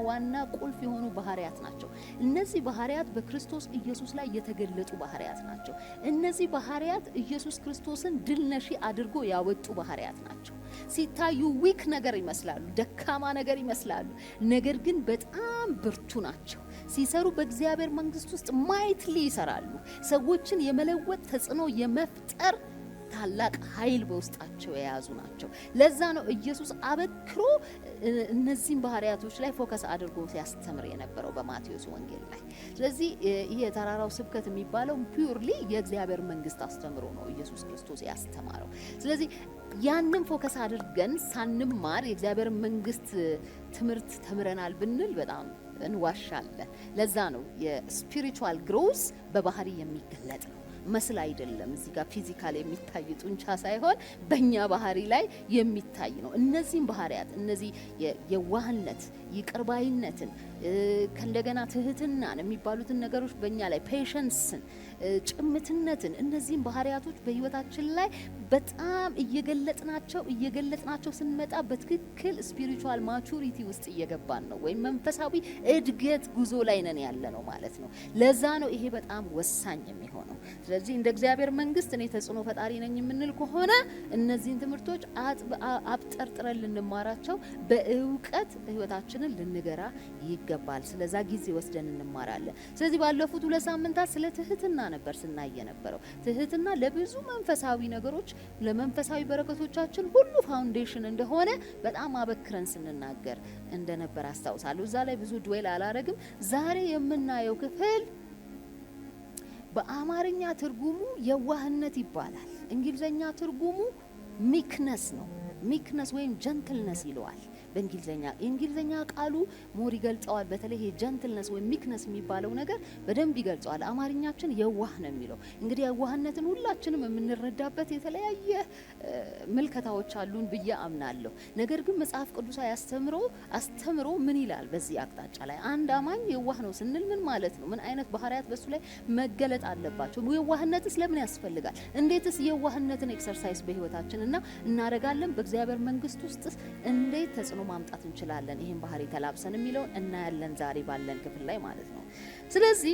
ዋና ቁልፍ የሆኑ ባህሪያት ናቸው። እነዚህ ባህሪያት በክርስቶስ ኢየሱስ ላይ የተገለጡ ባህሪያት ናቸው። እነዚህ ባህሪያት ኢየሱስ ክርስቶስን ድል ነሺ አድርጎ ያወጡ ባህሪያት ናቸው። ሲታዩ ዊክ ነገር ይመስላሉ፣ ደካማ ነገር ይመስላሉ፣ ነገር ግን በጣም ብርቱ ናቸው። ሲሰሩ በእግዚአብሔር መንግስት ውስጥ ማይትሊ ይሰራሉ። ሰዎችን የመለወጥ ተጽዕኖ የመፍጠር ታላቅ ኃይል በውስጣቸው የያዙ ናቸው። ለዛ ነው ኢየሱስ አበክሮ እነዚህን ባህሪያቶች ላይ ፎከስ አድርጎ ሲያስተምር የነበረው በማቴዎስ ወንጌል ላይ። ስለዚህ ይሄ የተራራው ስብከት የሚባለው ፒውርሊ የእግዚአብሔር መንግስት አስተምሮ ነው ኢየሱስ ክርስቶስ ያስተማረው። ስለዚህ ያንን ፎከስ አድርገን ሳንማር የእግዚአብሔር መንግስት ትምህርት ተምረናል ብንል በጣም እንዋሻለን። ለዛ ነው የስፒሪቹዋል ግሮዝ በባህሪ የሚገለጥ ነው፣ መስል አይደለም። እዚህ ጋር ፊዚካል የሚታይ ጡንቻ ሳይሆን በእኛ ባህሪ ላይ የሚታይ ነው። እነዚህም ባህሪያት እነዚህ የዋህነት፣ ይቅርባይነትን፣ ከእንደገና ትህትናን የሚባሉትን ነገሮች በእኛ ላይ ፔሸንስን፣ ጭምትነትን፣ እነዚህም ባህሪያቶች በህይወታችን ላይ በጣም እየገለጥናቸው ስንመጣ በትክክል ስፒሪቹዋል ማቹሪቲ ውስጥ እየገባን ነው፣ ወይም መንፈሳዊ እድገት ጉዞ ላይ ነን ያለ ነው ማለት ነው። ለዛ ነው ይሄ በጣም ወሳኝ የሚሆነው። ስለዚህ እንደ እግዚአብሔር መንግስት እኔ ተጽዕኖ ፈጣሪ ነኝ የምንል ከሆነ እነዚህን ትምህርቶች አብጠርጥረን ልንማራቸው፣ በእውቀት ህይወታችንን ልንገራ ይገባል። ስለዛ ጊዜ ወስደን እንማራለን። ስለዚህ ባለፉት 2 ሳምንታት ስለ ትህትና ነበር ስናይ የነበረው። ትህትና ለብዙ መንፈሳዊ ነገሮች፣ ለመንፈሳዊ በረከቶቻችን ሁሉ ፋውንዴሽን እንደሆነ በጣም አበክረን ስንናገር እንደነበር አስታውሳለሁ። እዛ ላይ ብዙ ድዌል አላረግም። ዛሬ የምናየው ክፍል በአማርኛ ትርጉሙ የዋህነት ይባላል። እንግሊዘኛ ትርጉሙ ሚክነስ ነው። ሚክነስ ወይም ጀንትልነስ ይለዋል በእንግሊዘኛ። የእንግሊዘኛ ቃሉ ሞር ይገልጸዋል። በተለይ ጀንትልነስ ወይም ሚክነስ የሚባለው ነገር በደንብ ይገልጸዋል። አማርኛችን የዋህ ነው የሚለው። እንግዲህ የዋህነትን ሁላችንም የምንረዳበት የተለያየ ምልከታዎች አሉን ብዬ አምናለሁ። ነገር ግን መጽሐፍ ቅዱሳዊ አስተምሮ ምን ይላል? በዚህ አቅጣጫ ላይ አንድ አማኝ የዋህ ነው ስንል ምን ማለት ነው? ምን አይነት ባህሪያት በሱ ላይ መገለጥ አለባቸው? የዋህነትስ ለምን ያስፈልጋል? እንዴትስ የዋህነትን ኤክሰርሳይዝ በህይወታችን እናረጋለን? በእግዚአብሔር መንግስት ውስጥ እንዴት ተጽዕኖ ማምጣት እንችላለን? ይሄን ባህሪ ተላብሰን የሚለው እናያለን ዛሬ ባለን ክፍል ላይ ማለት ነው። ስለዚህ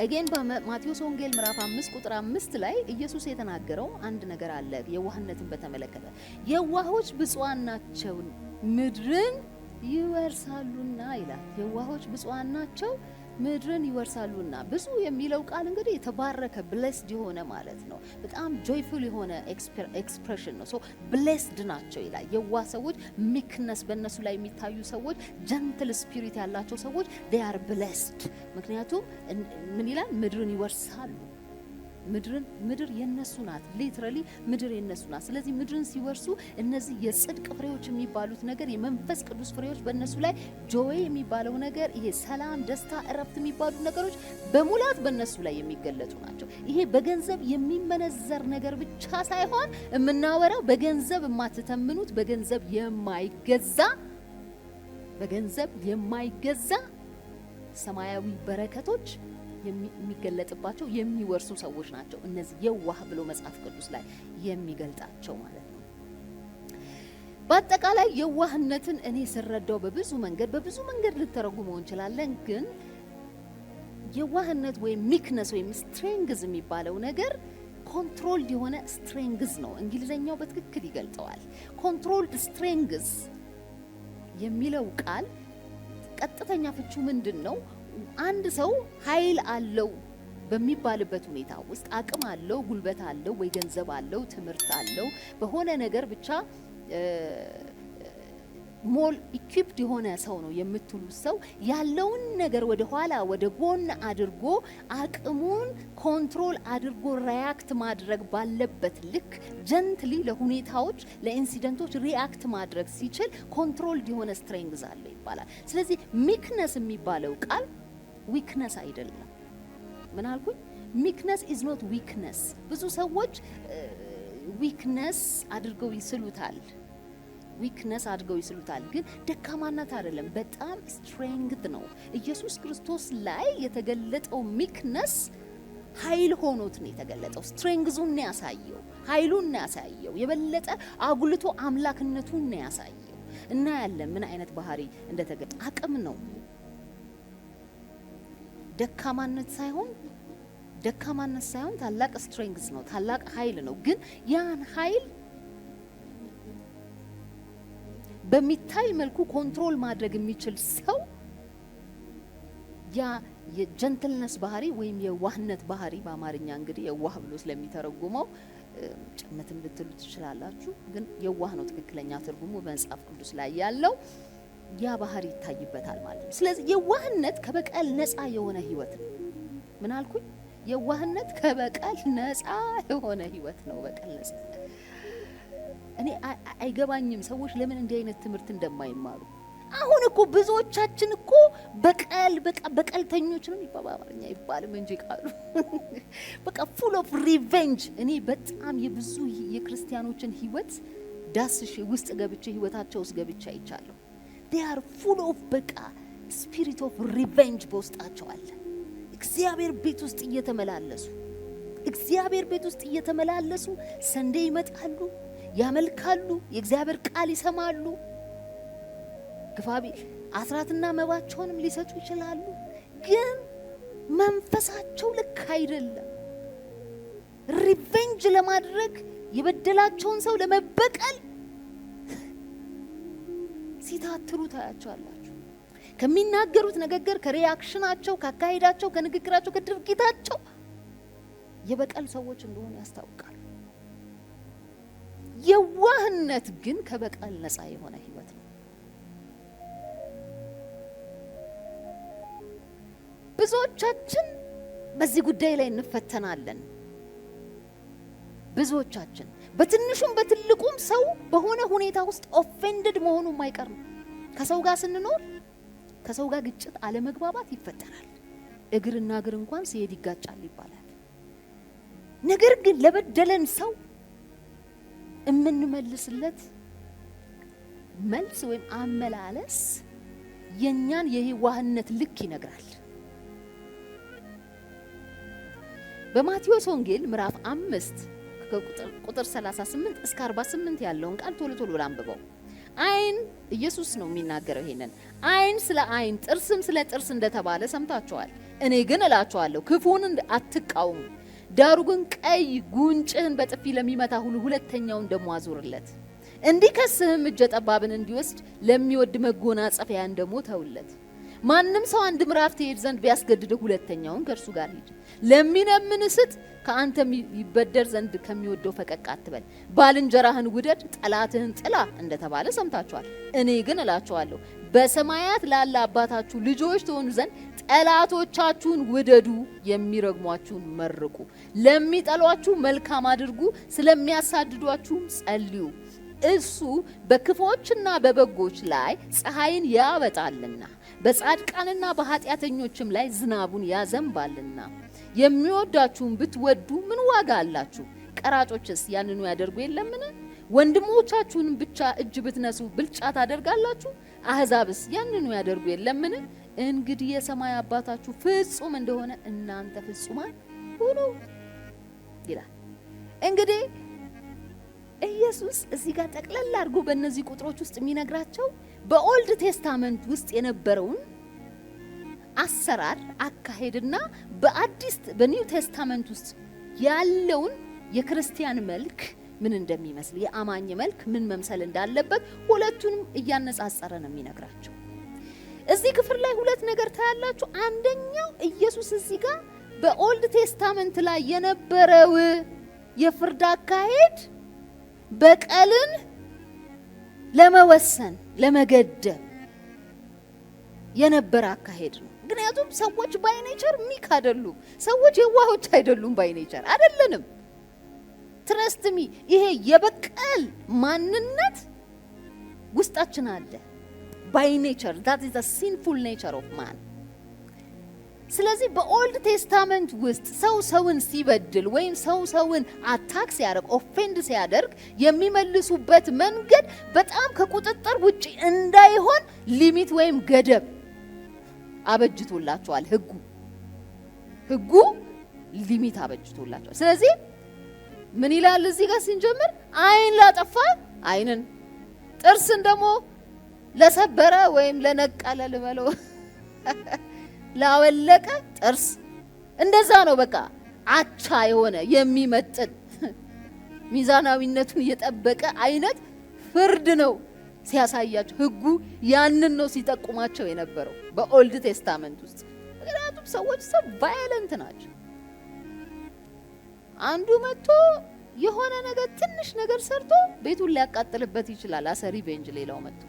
አገን በማቴዎስ ወንጌል ምዕራፍ 5 ቁጥር 5 ላይ ኢየሱስ የተናገረው አንድ ነገር አለ የዋህነትን በተመለከተ። የዋሆች ብፁዓን ናቸው ምድርን ይወርሳሉና ይላል። የዋሆች ብፁዓን ናቸው ምድርን ይወርሳሉና። ብዙ የሚለው ቃል እንግዲህ የተባረከ ብሌስድ የሆነ ማለት ነው። በጣም ጆይፉል የሆነ ኤክስፕሬሽን ነው። ሶ ብሌስድ ናቸው ይላል። የዋህ ሰዎች፣ ሚክነስ በእነሱ ላይ የሚታዩ ሰዎች፣ ጀንትል ስፒሪት ያላቸው ሰዎች they are blessed። ምክንያቱም ምን ይላል? ምድርን ይወርሳሉ። ምድር የነሱ ናት። ሊትራሊ ምድር የነሱ ናት። ስለዚህ ምድርን ሲወርሱ እነዚህ የጽድቅ ፍሬዎች የሚባሉት ነገር፣ የመንፈስ ቅዱስ ፍሬዎች በእነሱ ላይ ጆይ የሚባለው ነገር፣ ይሄ ሰላም፣ ደስታ፣ እረፍት የሚባሉት ነገሮች በሙላት በእነሱ ላይ የሚገለጡ ናቸው። ይሄ በገንዘብ የሚመነዘር ነገር ብቻ ሳይሆን የምናወራው በገንዘብ የማትተምኑት በገንዘብ የማይገዛ ሰማያዊ በረከቶች የሚገለጥባቸው የሚወርሱ ሰዎች ናቸው። እነዚህ የዋህ ብሎ መጽሐፍ ቅዱስ ላይ የሚገልጣቸው ማለት ነው። በአጠቃላይ የዋህነትን እኔ ስረዳው በብዙ መንገድ ልተረጉመው እንችላለን። ግን የዋህነት ወይም ሚክነስ ወይም ስትሬንግዝ የሚባለው ነገር ኮንትሮልድ የሆነ ስትሬንግዝ ነው። እንግሊዘኛው በትክክል ይገልጠዋል። ኮንትሮልድ ስትሬንግዝ የሚለው ቃል ቀጥተኛ ፍቹ ምንድን ነው? አንድ ሰው ኃይል አለው በሚባልበት ሁኔታ ውስጥ አቅም አለው፣ ጉልበት አለው፣ ወይ ገንዘብ አለው፣ ትምህርት አለው፣ በሆነ ነገር ብቻ ሞል ኢኩፕድ የሆነ ሰው ነው የምትሉት ሰው ያለውን ነገር ወደ ኋላ ወደ ጎን አድርጎ አቅሙን ኮንትሮል አድርጎ ሪያክት ማድረግ ባለበት ልክ ጀንትሊ ለሁኔታዎች ለኢንሲደንቶች ሪያክት ማድረግ ሲችል ኮንትሮልድ የሆነ ስትሬንግዝ አለ ይባላል። ስለዚህ ሚክነስ የሚባለው ቃል ዊክነስ አይደለም። ምን አልኩኝ? ሚክነስ ኢዝ ኖት ዊክነስ። ብዙ ሰዎች ዊክነስ አድርገው ይስሉታል። ግን ደካማነት አይደለም፣ በጣም ስትሬንግዝ ነው። ኢየሱስ ክርስቶስ ላይ የተገለጠው ሚክነስ ኃይል ሆኖት ነው የተገለጠው። ስትሬንግዙን ነው ያሳየው፣ ኃይሉን ነው ያሳየው፣ የበለጠ አጉልቶ አምላክነቱን ነው ያሳየው። እናያለን ምን አይነት ባህሪ እንደተገኘ። አቅም ነው፣ ደካማነት ሳይሆን ታላቅ ስትሬንግዝ ነው፣ ታላቅ ኃይል ነው። ግን ያን ኃይል በሚታይ መልኩ ኮንትሮል ማድረግ የሚችል ሰው ያ የጀንትልነስ ባህሪ ወይም የዋህነት ባህሪ፣ በአማርኛ እንግዲህ የዋህ ብሎ ስለሚተረጉመው ጭምትም ልትሉ ትችላላችሁ፣ ግን የዋህ ነው ትክክለኛ ትርጉሙ በመጽሐፍ ቅዱስ ላይ ያለው። ያ ባህሪ ይታይበታል ማለት ነው። ስለዚህ የዋህነት ከበቀል ነፃ የሆነ ህይወት ነው። ምን አልኩኝ? የዋህነት ከበቀል ነፃ የሆነ ህይወት ነው። በቀል ነፃ እኔ አይገባኝም ሰዎች ለምን እንዲህ አይነት ትምህርት እንደማይማሩ። አሁን እኮ ብዙዎቻችን እኮ በቀልተኞች ነው በአማርኛ ይባልም እንጂ ቃሉ በቃ ፉል ኦፍ ሪቬንጅ። እኔ በጣም የብዙ የክርስቲያኖችን ህይወት ዳስሽ ውስጥ ገብቼ ህይወታቸው ውስጥ ገብቼ አይቻለሁ። they are full of በቃ spirit of revenge በውስጣቸው አለ። እግዚአብሔር ቤት ውስጥ እየተመላለሱ ሰንዴ ይመጣሉ፣ ያመልካሉ፣ የእግዚአብሔር ቃል ይሰማሉ፣ ግፋቢ አስራትና መባቸውንም ሊሰጡ ይችላሉ። ግን መንፈሳቸው ልክ አይደለም። ሪቬንጅ ለማድረግ የበደላቸውን ሰው ለመበቀል ሲታትሩ ታያቸዋላችሁ። ከሚናገሩት ንግግር፣ ከሪአክሽናቸው፣ ካካሄዳቸው፣ ከንግግራቸው፣ ከድርጊታቸው የበቀል ሰዎች እንደሆኑ ያስታውቃሉ። የዋህነት ግን ከበቀል ነፃ የሆነ ህይወት ነው። ብዙዎቻችን በዚህ ጉዳይ ላይ እንፈተናለን። ብዙዎቻችን በትንሹም በትልቁም ሰው በሆነ ሁኔታ ውስጥ ኦፌንድድ መሆኑ የማይቀር ነው። ከሰው ጋር ስንኖር ከሰው ጋር ግጭት፣ አለመግባባት ይፈጠራል። እግርና እግር እንኳን ሲሄድ ይጋጫል ይባላል። ነገር ግን ለበደለን ሰው እምንመልስለት መልስ ወይም አመላለስ የኛን የዋህነት ልክ ይነግራል። በማቴዎስ ወንጌል ምዕራፍ 5 ቁጥር 38 እስከ 48 ያለውን ቃል ቶሎ ቶሎ ላንብበው። አይን ኢየሱስ ነው የሚናገረው ይሄንን። አይን ስለ አይን ጥርስም ስለ ጥርስ እንደተባለ ሰምታችኋል። እኔ ግን እላችኋለሁ ክፉን አትቃወሙ፣ ዳሩ ግን ቀይ ጉንጭህን በጥፊ ለሚመታ ሁሉ ሁለተኛውን ደሞ አዙርለት። እንዲከስህም እጀ ጠባብን እንዲወስድ ለሚወድ መጎናጸፊያን ደሞ ተውለት። ማንም ሰው አንድ ምዕራፍ ትሄድ ዘንድ ቢያስገድድህ ሁለተኛውን ከእርሱ ጋር ሂድ። ለሚለምን ስጥ፣ ከአንተ ይበደር ዘንድ ከሚወደው ፈቀቅ አትበል። ባልንጀራህን ውደድ፣ ጠላትህን ጥላ እንደተባለ ሰምታችኋል። እኔ ግን እላችኋለሁ በሰማያት ላለ አባታችሁ ልጆች ትሆኑ ዘንድ ጠላቶቻችሁን ውደዱ፣ የሚረግሟችሁን መርቁ፣ ለሚጠሏችሁ መልካም አድርጉ፣ ስለሚያሳድዷችሁም ጸልዩ። እሱ በክፎችና በበጎች ላይ ፀሐይን ያወጣልና በጻድቃንና በኃጢአተኞችም ላይ ዝናቡን ያዘንባልና። የሚወዳችሁን ብትወዱ ምን ዋጋ አላችሁ? ቀራጮችስ ያንኑ ያደርጉ የለምን? ወንድሞቻችሁን ብቻ እጅ ብትነሱ ብልጫ ታደርጋላችሁ? አሕዛብስ ያንኑ ያደርጉ የለምን? እንግዲህ የሰማይ አባታችሁ ፍጹም እንደሆነ እናንተ ፍጹማን ሁኑ ይላል። እንግዲህ ኢየሱስ እዚህ ጋር ጠቅለል አድርጎ በእነዚህ ቁጥሮች ውስጥ የሚነግራቸው በኦልድ ቴስታመንት ውስጥ የነበረውን አሰራር አካሄድና በኒው ቴስታመንት ውስጥ ያለውን የክርስቲያን መልክ ምን እንደሚመስል፣ የአማኝ መልክ ምን መምሰል እንዳለበት ሁለቱንም እያነጻጸረ ነው የሚነግራቸው። እዚህ ክፍል ላይ ሁለት ነገር ታያላችሁ። አንደኛው ኢየሱስ እዚህ ጋር በኦልድ ቴስታመንት ላይ የነበረው የፍርድ አካሄድ በቀልን ለመወሰን ለመገደብ የነበረ አካሄድ ነው። ምክንያቱም ሰዎች ባይ ኔቸር ሚክ አይደሉም። ሰዎች የዋሆች አይደሉም። ባይ ኔቸር አይደለንም። ትረስት ሚ ይሄ የበቀል ማንነት ውስጣችን አለ። ባይ ኔቸር that is the sinful nature of man። ስለዚህ በኦልድ ቴስታመንት ውስጥ ሰው ሰውን ሲበድል ወይም ሰው ሰውን አታክ ሲያደርግ ኦፌንድ ሲያደርግ የሚመልሱበት መንገድ በጣም ከቁጥጥር ውጪ እንዳይሆን ሊሚት ወይም ገደብ አበጅቶላቸዋል። ህጉ ሊሚት አበጅቶላቸዋል። ስለዚህ ምን ይላል እዚህ ጋር ስንጀምር? አይን ላጠፋ አይንን፣ ጥርስን ደግሞ ለሰበረ ወይም ለነቀለ ልበለው ላወለቀ ጥርስ እንደዛ ነው። በቃ አቻ የሆነ የሚመጥን ሚዛናዊነቱን የጠበቀ አይነት ፍርድ ነው ሲያሳያቸው። ህጉ ያንን ነው ሲጠቁማቸው የነበረው በኦልድ ቴስታመንት ውስጥ። ምክንያቱም ሰዎች ቫዮለንት ናቸው። አንዱ መጥቶ የሆነ ነገር ትንሽ ነገር ሰርቶ ቤቱን ሊያቃጥልበት ይችላል አሰ ሪቬንጅ። ሌላው መጥቶ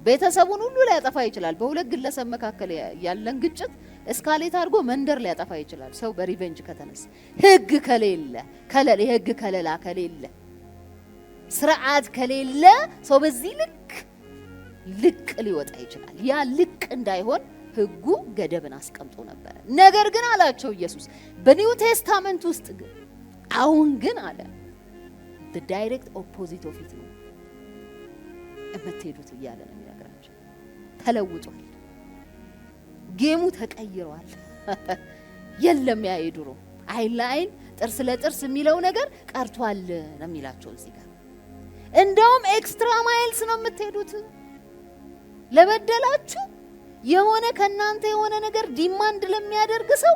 ቤተሰቡን ሁሉ ሊያጠፋ ይችላል። በሁለት ግለሰብ መካከል ያለን ግጭት እስካሌት አድርጎ መንደር ሊያጠፋ ይችላል ሰው በሪቬንጅ ከተነሳ። ህግ ከሌለ የህግ ከለላ ከሌለ ስርዓት ከሌለ ሰው በዚህ ልቅ ሊወጣ ይችላል። ያ ልቅ እንዳይሆን ህጉ ገደብን አስቀምጦ ነበር። ነገር ግን አላቸው ኢየሱስ በኒው ቴስታመንት ውስጥ ግን አሁን ግን አለ the direct opposite of it ነው እምትሄዱት እያለ ነው የሚነግራቸው። ተለውጧል፣ ጌሙ ተቀይሯል። የለም ያ የድሮ አይን ለአይን ጥርስ ለጥርስ የሚለው ነገር ቀርቷል ነው የሚላቸው እዚህ ጋር። እንደውም ኤክስትራ ማይልስ ነው የምትሄዱት። ለበደላችሁ የሆነ ከናንተ የሆነ ነገር ዲማንድ ለሚያደርግ ሰው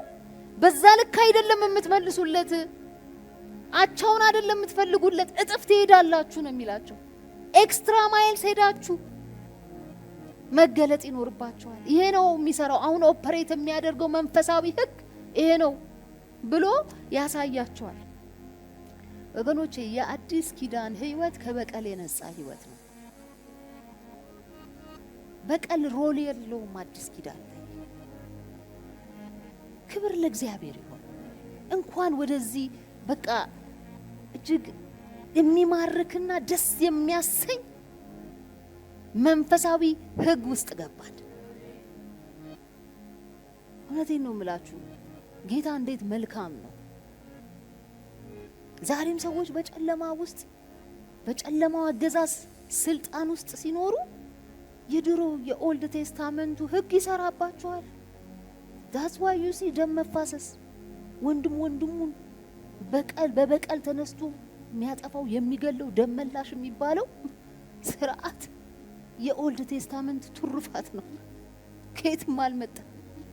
በዛ ልክ አይደለም የምትመልሱለት፣ አቻውን አይደለም የምትፈልጉለት፣ እጥፍ ትሄዳላችሁ ነው የሚላቸው። ኤክስትራ ማይልስ ሄዳችሁ መገለጥ ይኖርባችኋል። ይሄ ነው የሚሰራው አሁን ኦፐሬት የሚያደርገው መንፈሳዊ ህግ ይሄ ነው ብሎ ያሳያቸዋል። ወገኖቼ የአዲስ ኪዳን ህይወት ከበቀል የነጻ ህይወት ነው። በቀል ሮል የለውም አዲስ ኪዳን ላይ። ክብር ለእግዚአብሔር ይሁን። እንኳን ወደዚህ በቃ እጅግ የሚማርክና ደስ የሚያሰኝ መንፈሳዊ ህግ ውስጥ ገባን። እውነቴን ነው የምላችሁ፣ ጌታ እንዴት መልካም ነው። ዛሬም ሰዎች በጨለማ ውስጥ በጨለማው አገዛዝ ስልጣን ውስጥ ሲኖሩ የድሮ የኦልድ ቴስታመንቱ ህግ ይሰራባቸዋል። that's why you see ደም መፋሰስ፣ ወንድሙን በበቀል ተነስቶ የሚያጠፋው የሚገለው ደም መላሽ የሚባለው ስርዓት የኦልድ ቴስታመንት ትሩፋት ነው። ከየትም አልመጣ።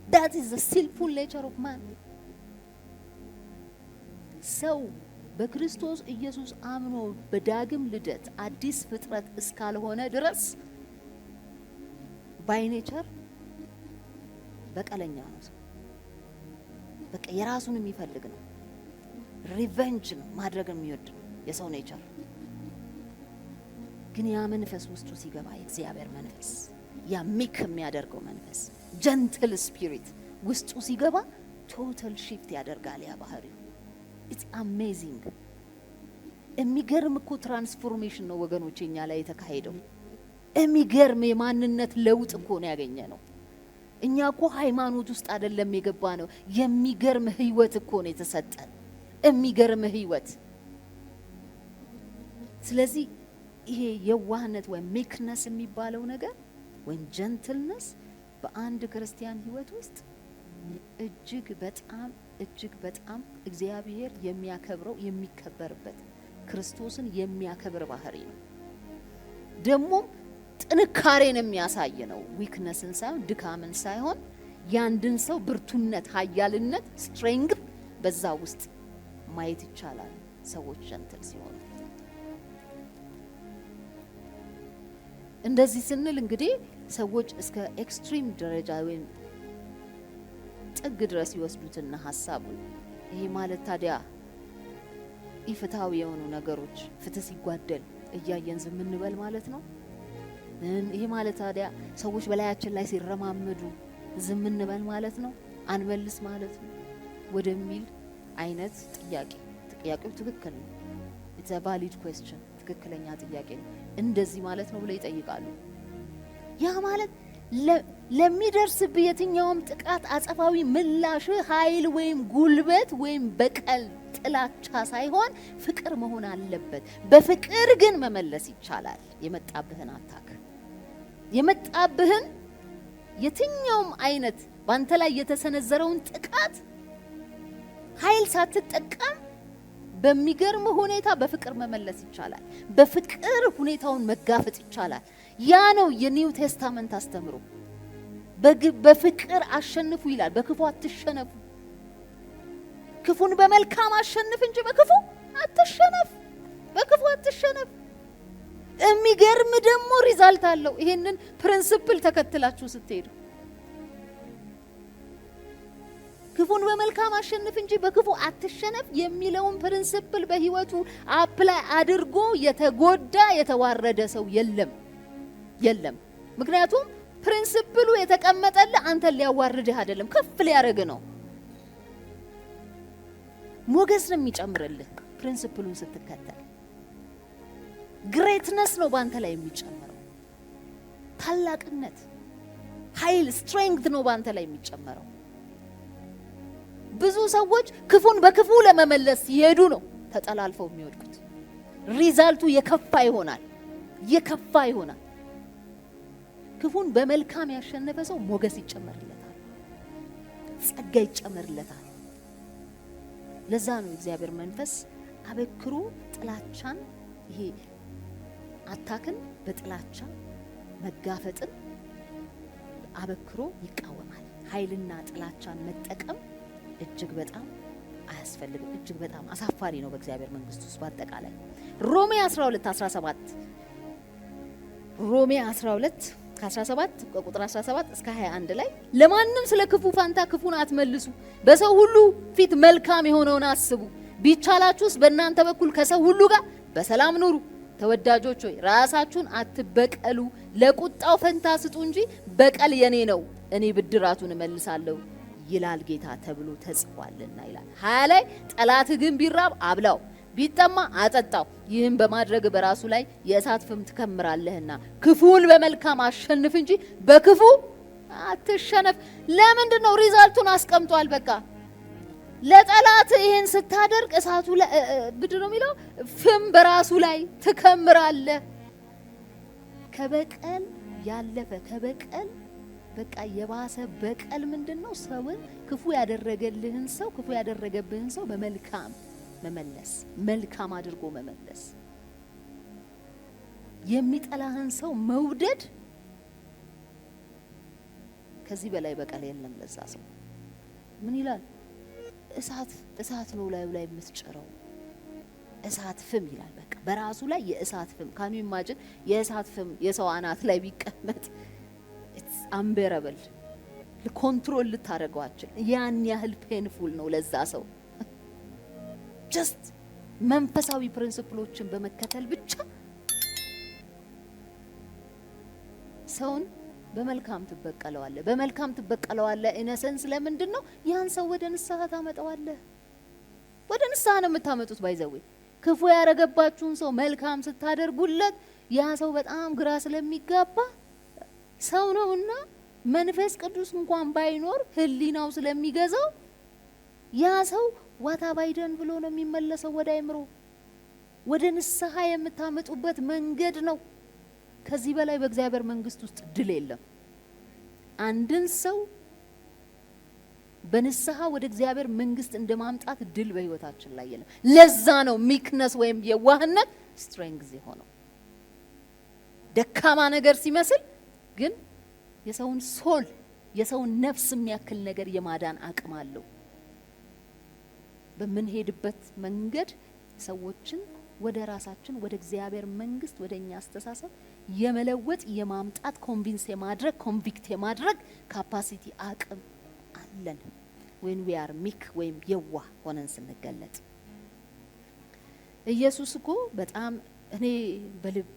that is the sinful nature of man። ሰው በክርስቶስ ኢየሱስ አምኖ በዳግም ልደት አዲስ ፍጥረት እስካልሆነ ድረስ ባይ ኔቸር በቀለኛ ነው። በቃ የራሱን የሚፈልግ ነው። ሪቨንጅ ነው ማድረግ የሚወድ ነው የሰው ኔቸር። ግን ያ መንፈስ ውስጡ ሲገባ የእግዚአብሔር መንፈስ ያ ሚክ የሚያደርገው መንፈስ ጀንትል ስፒሪት ውስጡ ሲገባ ቶታል ሺፍት ያደርጋል ያ ባህሪው። ኢትስ አሜዚንግ። የሚገርም እኮ ትራንስፎርሜሽን ነው ወገኖቼ እኛ ላይ የተካሄደው። የሚገርም የማንነት ለውጥ እኮ ነው ያገኘ ነው። እኛ እኮ ሃይማኖት ውስጥ አይደለም የገባ ነው። የሚገርም ህይወት እኮ ነው የተሰጠን። የሚገርም ህይወት። ስለዚህ ይሄ የዋህነት ወይም ሜክነስ የሚባለው ነገር ወይም ጀንትልነስ በአንድ ክርስቲያን ህይወት ውስጥ እጅግ በጣም እግዚአብሔር የሚያከብረው የሚከበርበት ክርስቶስን የሚያከብር ባህሪ ነው። ደግሞም ጥንካሬን የሚያሳይ ነው። ዊክነስን ሳይሆን ድካምን ሳይሆን ያንድን ሰው ብርቱነት፣ ኃያልነት፣ ስትሬንግዝ በዛ ውስጥ ማየት ይቻላል ሰዎች ጀንትል ሲሆኑ። እንደዚህ ስንል እንግዲህ ሰዎች እስከ ኤክስትሪም ደረጃ ወይም ጥግ ድረስ ይወስዱትና ሐሳቡ ይሄ ማለት ታዲያ ኢፍትሃዊ የሆኑ ነገሮች ፍትህ ሲጓደል እያየን ዝም እንበል ማለት ነው? ይሄ ማለት ታዲያ ሰዎች በላያችን ላይ ሲረማመዱ ዝም እንበል ማለት ነው? አንመልስ ማለት ነው ወደሚል አይነት ጥያቄው ትክክል ነው። it's a valid question። ትክክለኛ ጥያቄ ነው። እንደዚህ ማለት ነው ብለው ይጠይቃሉ። ያ ማለት ለሚደርስብህ የትኛውም ጥቃት አጸፋዊ ምላሽ ኃይል ወይም ጉልበት ወይም በቀል፣ ጥላቻ ሳይሆን ፍቅር መሆን አለበት። በፍቅር ግን መመለስ ይቻላል። የመጣብህን አታክ የመጣብህን የትኛውም አይነት ባንተ ላይ የተሰነዘረውን ጥቃት ኃይል ሳትጠቀም በሚገርም ሁኔታ በፍቅር መመለስ ይቻላል። በፍቅር ሁኔታውን መጋፈጥ ይቻላል። ያ ነው የኒው ቴስታመንት አስተምሮ። በፍቅር አሸንፉ ይላል። በክፉ አትሸነፉ። ክፉን በመልካም አሸንፍ እንጂ በክፉ አትሸነፍ። በክፉ አትሸነፍ። የሚገርም ደግሞ ሪዛልት አለው ይሄንን ፕሪንሲፕል ተከትላችሁ ስትሄዱ። ክፉን በመልካም አሸንፍ እንጂ በክፉ አትሸነፍ የሚለውን ፕሪንሲፕል በህይወቱ አፕላይ አድርጎ የተጎዳ የተዋረደ ሰው የለም። ምክንያቱም ፕሪንሲፕሉ የተቀመጠልህ አንተን ሊያዋርድህ አይደለም፣ ከፍ ሊያደርግ ነው። ሞገስ ነው የሚጨምርልህ ፕሪንሲፕሉን ስትከተል። ግሬትነስ ነው ባንተ ላይ የሚጨመረው። ታላቅነት፣ ኃይል፣ ስትሬንግዝ ነው ባንተ ላይ የሚጨመረው። ብዙ ሰዎች ክፉን በክፉ ለመመለስ ሲሄዱ ነው ተጠላልፈው የሚወድቁት። ሪዛልቱ የከፋ ይሆናል። ክፉን በመልካም ያሸነፈ ሰው ሞገስ ይጨመርለታል፣ ጸጋ ይጨመርለታል። ለዛ ነው እግዚአብሔር መንፈስ አበክሮ ጥላቻን፣ ይሄ አታክን በጥላቻ መጋፈጥን አበክሮ ይቃወማል። ኃይልና ጥላቻን መጠቀም እጅግ በጣም አያስፈልግም። እጅግ በጣም አሳፋሪ ነው በእግዚአብሔር መንግስት ውስጥ በአጠቃላይ። ሮሜ 12 ከ17 ቁጥር 17 እስከ 21 ላይ ለማንም ስለ ክፉ ፋንታ ክፉን አትመልሱ፣ በሰው ሁሉ ፊት መልካም የሆነውን አስቡ፣ ቢቻላችሁስ በእናንተ በኩል ከሰው ሁሉ ጋር በሰላም ኑሩ። ተወዳጆች ሆይ ራሳችሁን አትበቀሉ፣ ለቁጣው ፈንታ ስጡ እንጂ በቀል የኔ ነው፣ እኔ ብድራቱን እመልሳለሁ ይላል ጌታ ተብሎ ተጽፏልና ይላል። 20 ላይ ጠላትህ ግን ቢራብ አብላው፣ ቢጠማ አጠጣው፣ ይህም በማድረግ በራሱ ላይ የእሳት ፍም ትከምራለህና ክፉን በመልካም አሸንፍ እንጂ በክፉ አትሸነፍ። ለምንድን ነው? ሪዛልቱን አስቀምጧል። በቃ ለጠላት ይሄን ስታደርግ እሳቱ ላይ ብድ ነው የሚለው ፍም በራሱ ላይ ትከምራለህ። ከበቀል ያለፈ ከበቀል በቃ የባሰ በቀል ምንድነው? ሰውን ክፉ ያደረገልህን ሰው ክፉ ያደረገብህን ሰው በመልካም መመለስ፣ መልካም አድርጎ መመለስ፣ የሚጠላህን ሰው መውደድ። ከዚህ በላይ በቀል የለም ለዛ ሰው። ምን ይላል? እሳት ነው ላዩ ላይ የምትጭረው፣ እሳት ፍም ይላል። በቃ በራሱ ላይ የእሳት ፍም። ካኑ ኢማጂን የእሳት ፍም የሰው አናት ላይ ቢቀመጥ አንበረብል ኮንትሮል ልታደርገዋችን ያን ያህል ፔንፉል ነው ለዛ ሰው። ጀስት መንፈሳዊ ፕሪንሲፕሎችን በመከተል ብቻ ሰውን በመልካም ትበቀለዋለህ። በመልካም ትበቀለዋለህ። ኢነሰንስ ለምንድን ነው? ያን ሰው ወደ ንስሐ ታመጣዋለህ። ወደ ንስሐ ነው የምታመጡት። ባይዘዌ ክፉ ያረገባችሁን ሰው መልካም ስታደርጉለት ያ ሰው በጣም ግራ ስለሚጋባ ሰው ነውና መንፈስ ቅዱስ እንኳን ባይኖር ህሊናው ስለሚገዛው ያ ሰው ዋታ ባይደን ብሎ ነው የሚመለሰው ወደ አይምሮ። ወደ ንስሐ የምታመጡበት መንገድ ነው። ከዚህ በላይ በእግዚአብሔር መንግስት ውስጥ ድል የለም። አንድን ሰው በንስሐ ወደ እግዚአብሔር መንግስት እንደማምጣት ድል በህይወታችን ላይ የለም። ለዛ ነው ሚክነስ ወይም የዋህነት ስትሬንግዝ የሆነው። ደካማ ነገር ሲመስል ግን የሰውን ሶል የሰውን ነፍስ የሚያክል ነገር የማዳን አቅም አለው። በምንሄድበት መንገድ ሰዎችን ወደ ራሳችን ወደ እግዚአብሔር መንግስት ወደኛ አስተሳሰብ የመለወጥ የማምጣት ኮንቪንስ የማድረግ ኮንቪክት የማድረግ ካፓሲቲ አቅም አለን። when we are meek ወይም የዋህ ሆነን ስንገለጥ ኢየሱስ እኮ በጣም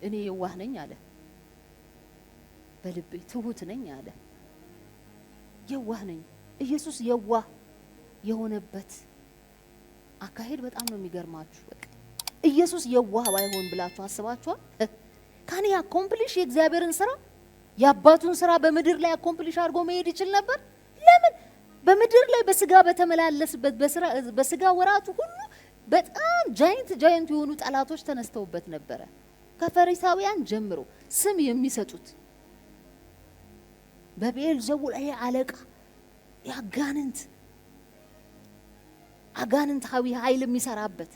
እኔ የዋህ ነኝ አለ። በልቤ ትሁት ነኝ አለ። የዋህ ነኝ። ኢየሱስ የዋህ የሆነበት አካሄድ በጣም ነው የሚገርማችሁ። በቃ ኢየሱስ የዋህ ባይሆን ብላችሁ አስባችኋል? ካን ያኮምፕሊሽ የእግዚአብሔርን ስራ የአባቱን ስራ በምድር ላይ አኮምፕሊሽ አድርጎ መሄድ ይችል ነበር? ለምን? በምድር ላይ በስጋ በተመላለስበት በስጋ ወራቱ ሁሉ በጣም ጃይንት የሆኑ ጠላቶች ተነስተውበት ነበረ። ከፈሪሳውያን ጀምሮ ስም የሚሰጡት በቤልዘቡል ይሄ አለቃ አጋንንታዊ ኃይል የሚሰራበት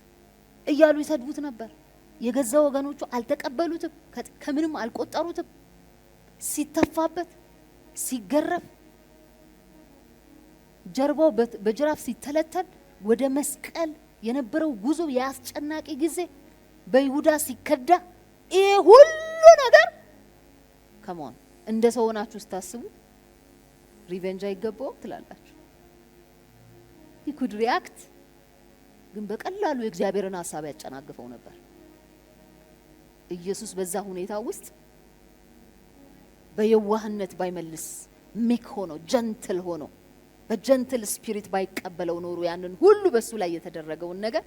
እያሉ ይሰድቡት ነበር። የገዛ ወገኖቹ አልተቀበሉትም፣ ከምንም አልቆጠሩትም። ሲተፋበት ሲገረፍ ጀርባው በጅራፍ ሲተለተል ወደ መስቀል የነበረው ጉዞ ያስጨናቂ ጊዜ በይሁዳ ሲከዳ ይሄ ሁሉ ነገር ከመሆን እንደ ሰው ሆናችሁ ስታስቡ ሪቨንጅ አይገባው ትላላችሁ። he could react ግን በቀላሉ የእግዚአብሔርን ሐሳብ ያጨናግፈው ነበር። ኢየሱስ በዛ ሁኔታ ውስጥ በየዋህነት ባይመልስ ሜክ ሆኖ ጀንትል ሆኖ በጀንትል ስፒሪት ባይቀበለው ኖሮ ያንን ሁሉ በሱ ላይ የተደረገውን ነገር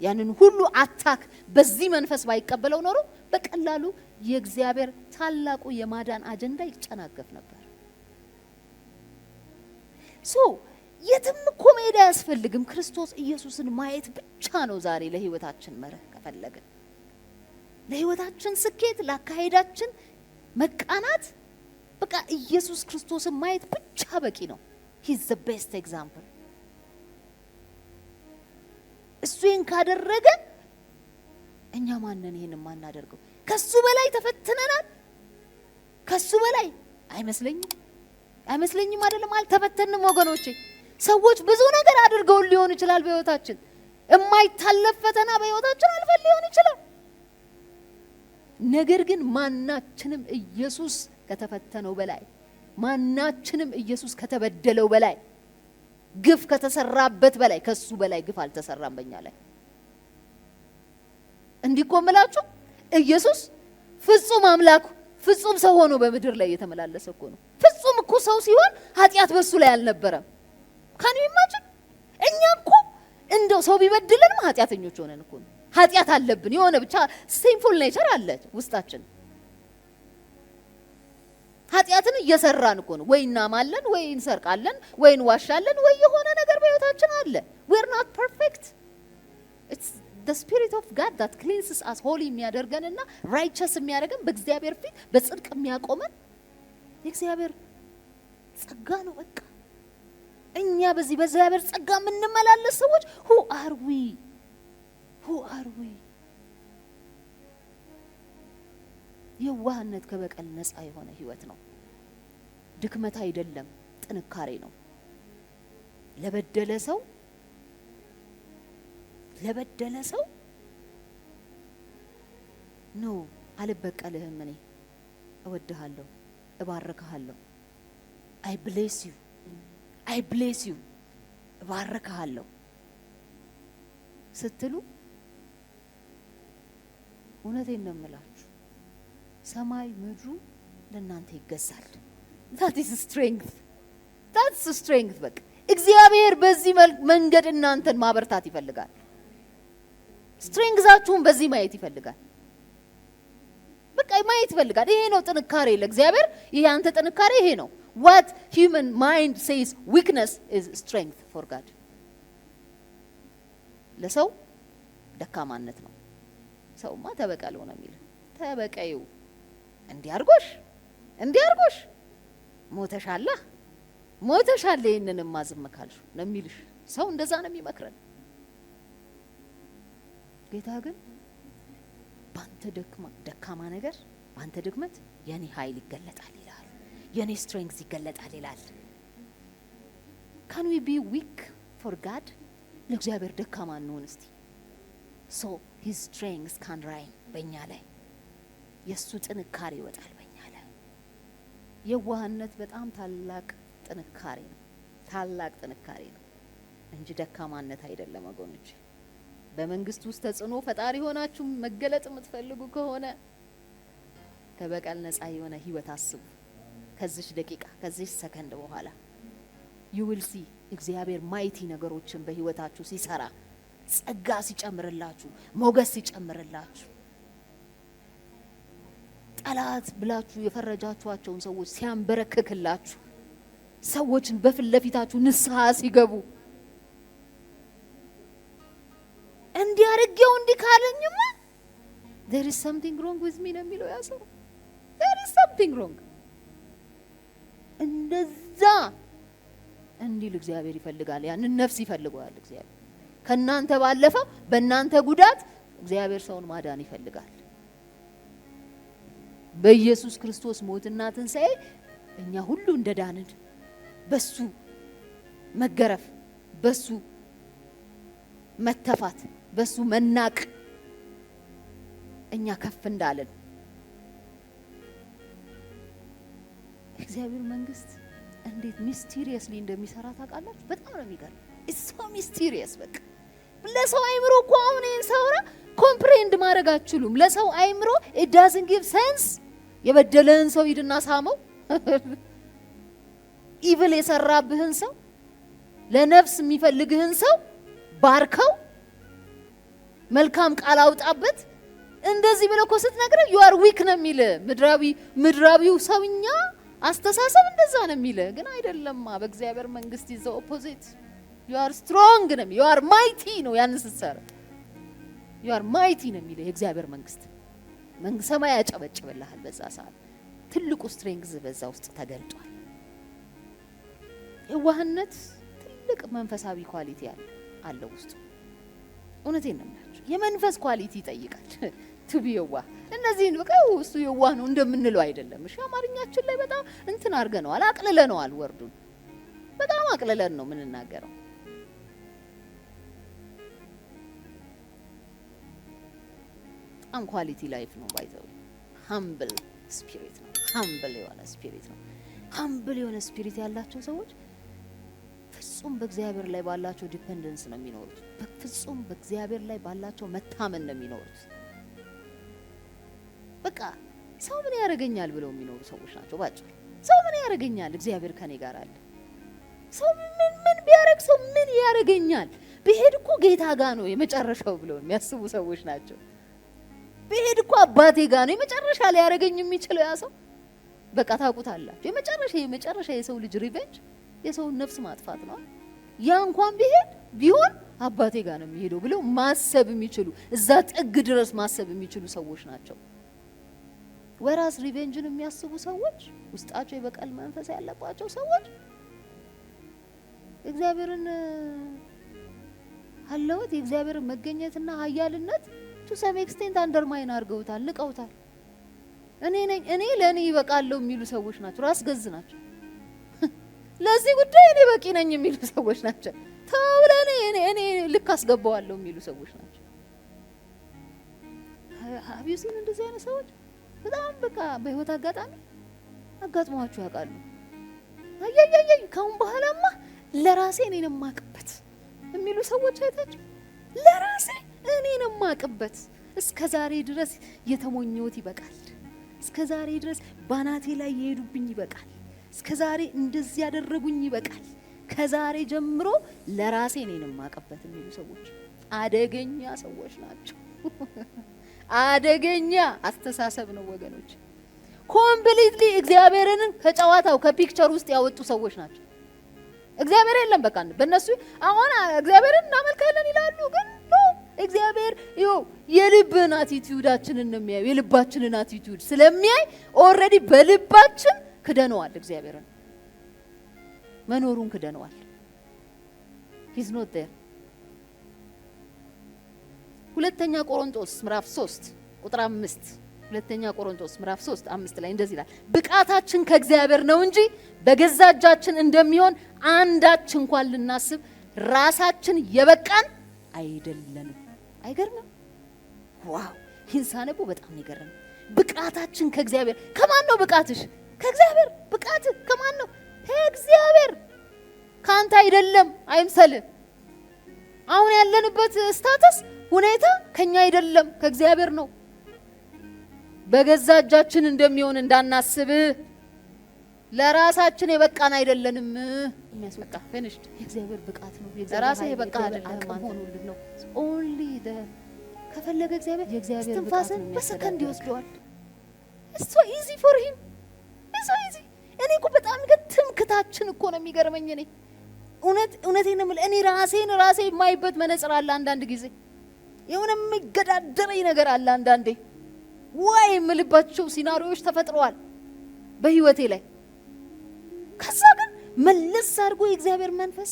ያንን ሁሉ አታክ በዚህ መንፈስ ባይቀበለው ኖሮ በቀላሉ የእግዚአብሔር ታላቁ የማዳን አጀንዳ ይጨናገፍ ነበር። የትም እኮ መሄድ አያስፈልግም። ክርስቶስ ኢየሱስን ማየት ብቻ ነው ዛሬ ለህይወታችን መርህ ከፈለግን ለህይወታችን ስኬት ለአካሄዳችን መቃናት በቃ ኢየሱስ ክርስቶስን ማየት ብቻ በቂ ነው። he's the best example። እሱን ካደረገ እኛ ማንነን ይሄን ማናደርገው? ከሱ በላይ ተፈትነናል። ከሱ በላይ አይመስለኝም አይደለም አልተፈተንም ወገኖቼ። ሰዎች ብዙ ነገር አድርገው ሊሆን ይችላል በህይወታችን የማይታለፍ ፈተና በህይወታችን አልፈን ሊሆን ይችላል። ነገር ግን ማናችንም ኢየሱስ ከተፈተነው በላይ ማናችንም ኢየሱስ ከተበደለው በላይ ግፍ ከተሰራበት በላይ ከሱ በላይ ግፍ አልተሰራም በእኛ ላይ። እንዲቆምላችሁ ኢየሱስ ፍጹም አምላክ ፍጹም ሰው ሆኖ በምድር ላይ የተመላለሰ እኮ ነው። ፍጹም እኮ ሰው ሲሆን ኃጢአት በሱ ላይ አልነበረም። ካን ዩ ኢማጂን? እኛ እኮ እንደው ሰው ቢበድልንም ኃጢአተኞች ሆነን እኮ ነው። ኃጢአት አለብን የሆነ ብቻ ሲንፉል ኔቸር አለ ውስጣችን። ኃጢአትን እየሰራን እኮ ነው። ወይ እናማለን ወይ እንሰርቃለን ወይ እንዋሻለን ወይ የሆነ ነገር በህይወታችን አለ። we are not perfect. It's the spirit of God that cleanses us holy የሚያደርገንና righteous የሚያደርገን በእግዚአብሔር ፊት በጽድቅ የሚያቆመን የእግዚአብሔር ጸጋ ነው። በቃ እኛ በዚህ በእግዚአብሔር ጸጋ የምንመላለስ ሰዎች who are we? የዋህነት ከበቀል ነፃ የሆነ ህይወት ነው። ድክመት አይደለም፣ ጥንካሬ ነው። ለበደለ ሰው ነው አልበቀልህም፣ እኔ እወድሃለሁ፣ እባርክሃለሁ። I bless you እባርክሃለሁ ስትሉ እውነቴን ነው የምላችሁ ሰማይ ምድሩ ለእናንተ ይገዛል። that is strength. that's strength። በቃ እግዚአብሔር በዚህ መንገድ እናንተን ማበርታት ይፈልጋል። ስትሬንግዛችሁን በዚህ ማየት ይፈልጋል። በቃ ማየት ይፈልጋል። ይሄ ነው ጥንካሬ ለእግዚአብሔር። ይሄ አንተ ጥንካሬ ይሄ ነው። what human mind says weakness is strength for God። ለሰው ደካማነት ነው። ሰውማ ተበቀለው ነው የሚል ተበቀዩ እንዲያርጎሽ ሞተሻል ይሄንንም ማዝመካልሽ ነው የሚልሽ ሰው እንደዛ ነው የሚመክረን። ጌታ ግን ባንተ ደካማ ነገር ባንተ ድክመት የኔ ኃይል ይገለጣል ይላል። የኔ ስትሬንግዝ ይገለጣል ይላል። can we be weak for God? ለእግዚአብሔር ደካማ እንሆን እስቲ። so his strength can reign በእኛ ላይ የሱ ጥንካሬ ይወጣል በእኛ ላይ። የዋህነት በጣም ታላቅ ጥንካሬ ነው እንጂ ደካማነት አይደለም ወገኖች። በመንግስት ውስጥ ተጽዕኖ ፈጣሪ ሆናችሁ መገለጥ የምትፈልጉ ከሆነ ከበቀል ነፃ የሆነ ህይወት አስቡ። ከዚህ ደቂቃ ከዚህ ሰከንድ በኋላ you will see እግዚአብሔር ማይቲ ነገሮችን በህይወታችሁ ሲሰራ፣ ጸጋ ሲጨምርላችሁ፣ ሞገስ ሲጨምርላችሁ፣ ጠላት ብላችሁ የፈረጃችኋቸውን ሰዎች ሲያንበረክክላችሁ፣ ሰዎችን በፊት ለፊታችሁ ንስሐ ሲገቡ እንዲያርገው እንዲካለኝማ there is something wrong with me ነው የሚለው ያ ሰው። there is something wrong። እንደዛ እንዲል እግዚአብሔር ይፈልጋል። ያንን ነፍስ ይፈልገዋል እግዚአብሔር። ከናንተ ባለፈ በእናንተ ጉዳት እግዚአብሔር ሰውን ማዳን ይፈልጋል። በኢየሱስ ክርስቶስ ሞትና ትንሣኤ እኛ ሁሉ እንደዳንን በሱ መገረፍ፣ በሱ መተፋት፣ በሱ መናቅ እኛ ከፍ እንዳለን እግዚአብሔር መንግስት እንዴት ሚስቲሪየስሊ እንደሚሰራ ታውቃላችሁ? በጣም ነው የሚገርም። ኢትስ ሶ ሚስቲሪየስ። በቃ ለሰው አይምሮ እኮ አሁን ይሄን ሳውራ ኮምፕሬንድ ማድረግ አትችሉም። ለሰው አይምሮ it doesn't give sense። የበደለህን ሰው ሂድና ሳመው፣ ኢቭል የሰራብህን ሰው፣ ለነፍስ የሚፈልግህን ሰው ባርከው፣ መልካም ቃል አውጣበት። እንደዚህ ብለህ እኮ ስትነግረው you are weak ነው የሚል ምድራዊው ሰውኛ አስተሳሰብ እንደዛ ነው የሚል። ግን አይደለማ። በእግዚአብሔር መንግስት is the opposite። you are strong ነው፣ you are mighty ነው። ያን ስትሰራ you are mighty ነው የሚል የእግዚአብሔር መንግስት ሰማይ ያጨበጭብልሃል። በዛ ሰዓት ትልቁ ስትሬንግዝ በዛ ውስጥ ተገልጧል። የዋህነት ትልቅ መንፈሳዊ ኳሊቲ አለው ውስጥ። እውነቴን ነው የምላችሁ፣ የመንፈስ ኳሊቲ ይጠይቃል ቱቢ የዋህ። እነዚህን በቃ እሱ የዋህ ነው እንደምንለው አይደለም። እሺ አማርኛችን ላይ በጣም እንትን አድርገነዋል፣ አቅልለነዋል። ወርዱን በጣም አቅልለን ነው የምንናገረው። ኳሊቲ ላይፍ ነው ባይዘው። ሃምብል ስፒሪት ነው። ሃምብል የሆነ ስፒሪት ነው። ሃምብል የሆነ ስፒሪት ያላቸው ሰዎች ፍጹም በእግዚአብሔር ላይ ባላቸው ዲፔንደንስ ነው የሚኖሩት። ፍጹም በእግዚአብሔር ላይ ባላቸው መታመን ነው የሚኖሩት። በቃ ሰው ምን ያደርገኛል ብለው የሚኖሩ ሰዎች ናቸው። ባጭሩ ሰው ምን ያደርገኛል፣ እግዚአብሔር ከኔ ጋር አለ። ሰው ምን ቢያደርግ ሰው ምን ያደርገኛል፣ ብሄድ እኮ ጌታ ጋር ነው የመጨረሻው ብለው የሚያስቡ ሰዎች ናቸው። ብሄድ እኮ አባቴ ጋር ነው የመጨረሻ ላይ ያደርገኝ የሚችለው ያ ሰው። በቃ ታውቁታላችሁ፣ የመጨረሻ የሰው ልጅ ሪቨንጅ የሰውን ነፍስ ማጥፋት ነው። ያ እንኳን ቢሆን አባቴ ጋር ነው የሚሄደው ብለው ማሰብ የሚችሉ እዛ ጥግ ድረስ ማሰብ የሚችሉ ሰዎች ናቸው። ወራስ ሪቨንጅን የሚያስቡ ሰዎች፣ ውስጣቸው የበቀል መንፈስ ያለባቸው ሰዎች እግዚአብሔርን ሀለወት የእግዚአብሔርን መገኘትና ኃያልነት ቱ ሰም ኤክስቴንት አንደርማይን አድርገውታል፣ ንቀውታል። እኔ ለእኔ ይበቃለሁ የሚሉ ሰዎች ናቸው። ራስ ገዝ ናቸው። ለዚህ ጉዳይ እኔ በቂ ነኝ የሚሉ ሰዎች ናቸው። ተው ለኔ እኔ ልክ አስገባዋለሁ የሚሉ ሰዎች ናቸው። አብዩሲን እንደዚህ አይነት ሰዎች በጣም በቃ በህይወት አጋጣሚ አጋጥሟቸው ያውቃሉ። አያያያይ ካሁን በኋላማ ለራሴ እኔን ማቅበት የሚሉ ሰዎች አይታችሁ፣ ለራሴ እኔን ማቅበት እስከ ዛሬ ድረስ የተሞኘሁት ይበቃል፣ እስከ ዛሬ ድረስ ባናቴ ላይ የሄዱብኝ ይበቃል፣ እስከ ዛሬ እንደዚህ ያደረጉኝ ይበቃል፣ ከዛሬ ጀምሮ ለራሴ እኔን ማቅበት የሚሉ ሰዎች አደገኛ ሰዎች ናቸው። አደገኛ አስተሳሰብ ነው ወገኖች። ኮምፕሊትሊ እግዚአብሔርን ከጨዋታው ከፒክቸር ውስጥ ያወጡ ሰዎች ናቸው። እግዚአብሔር የለም በቃ በእነሱ አሁን እግዚአብሔርን እናመልካለን ይላሉ። ግን እግዚአብሔር ይኸው የልብን አቲቲዩዳችንን ነው የሚያየው። የልባችንን አቲቲዩድ ስለሚያይ ኦልሬዲ በልባችን ክደነዋል። እግዚአብሔርን መኖሩን ክደነዋል። ሂዝ ኖት ዴር። ሁለተኛ ቆሮንቶስ ምዕራፍ 3 ቁጥር 5 ሁለተኛ ቆሮንቶስ ምዕራፍ 3 5 ላይ እንደዚህ ይላል፣ ብቃታችን ከእግዚአብሔር ነው እንጂ በገዛ እጃችን እንደሚሆን አንዳች እንኳን ልናስብ ራሳችን የበቃን አይደለንም። አይገርምም? ዋው! ይህን ሳነቡ በጣም ይገርም። ብቃታችን ከእግዚአብሔር። ከማን ነው ብቃትሽ? ከእግዚአብሔር። ብቃትህ ከማን ነው? ከእግዚአብሔር። ካንተ አይደለም አይምሰልህ። አሁን ያለንበት ስታተስ ሁኔታ ከኛ አይደለም ከእግዚአብሔር ነው። በገዛ እጃችን እንደሚሆን እንዳናስብ ለራሳችን የበቃን አይደለንም። የሚያስወጣ ፊኒሽድ የእግዚአብሔር ብቃት ነው። ለራሴ የበቃ አይደለም ሆኖልህ ነው። ኦንሊ ከፈለገ እግዚአብሔር የእግዚአብሔር ትንፋስን በሰከንድ ይወስደዋል። እሱ ኢዚ ፎር ሂም እሱ ኢዚ። እኔ እኮ በጣም ግን ትምክታችን እኮ ነው የሚገርመኝ። እኔ እውነቴን ነው የምልህ። እኔ ራሴ የማይበት መነጽር አለ አንዳንድ ጊዜ። የሆነ የሚገዳደረኝ ነገር አለ አንዳንዴ። ወይ የምልባቸው ሲናሪዎች ተፈጥረዋል በህይወቴ ላይ። ከዛ ግን መለስ አድርጎ የእግዚአብሔር መንፈስ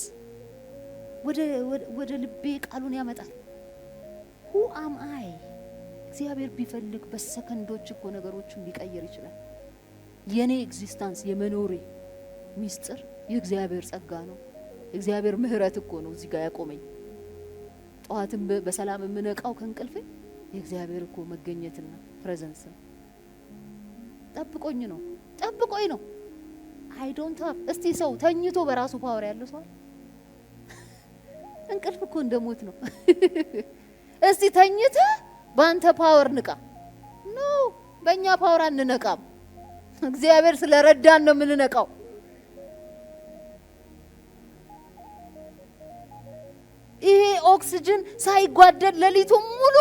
ወደ ልቤ ቃሉን ያመጣል። who am I? እግዚአብሔር ቢፈልግ በሰከንዶች እኮ ነገሮችን ሊቀይር ይችላል። የኔ ኤግዚስተንስ የመኖሬ ሚስጥር የእግዚአብሔር ጸጋ ነው። እግዚአብሔር ምህረት እኮ ነው እዚህ ጋር ያቆመኝ። ጧትም በሰላም የምነቃው ከእንቅልፌ የእግዚአብሔር እኮ መገኘትና ፕሬዘንስ ነው። ጠብቆኝ ነው። አይ ዶንት ሃቭ እስቲ ሰው ተኝቶ በራሱ ፓወር ያለው ሰው እንቅልፍ እኮ እንደሞት ነው። እስቲ ተኝተ ባንተ ፓወር ንቃ። ኖ በእኛ ፓወር አንነቃም። እግዚአብሔር ስለረዳን ነው የምንነቃው። ይሄ ኦክሲጅን ሳይጓደል ሌሊቱ ሙሉ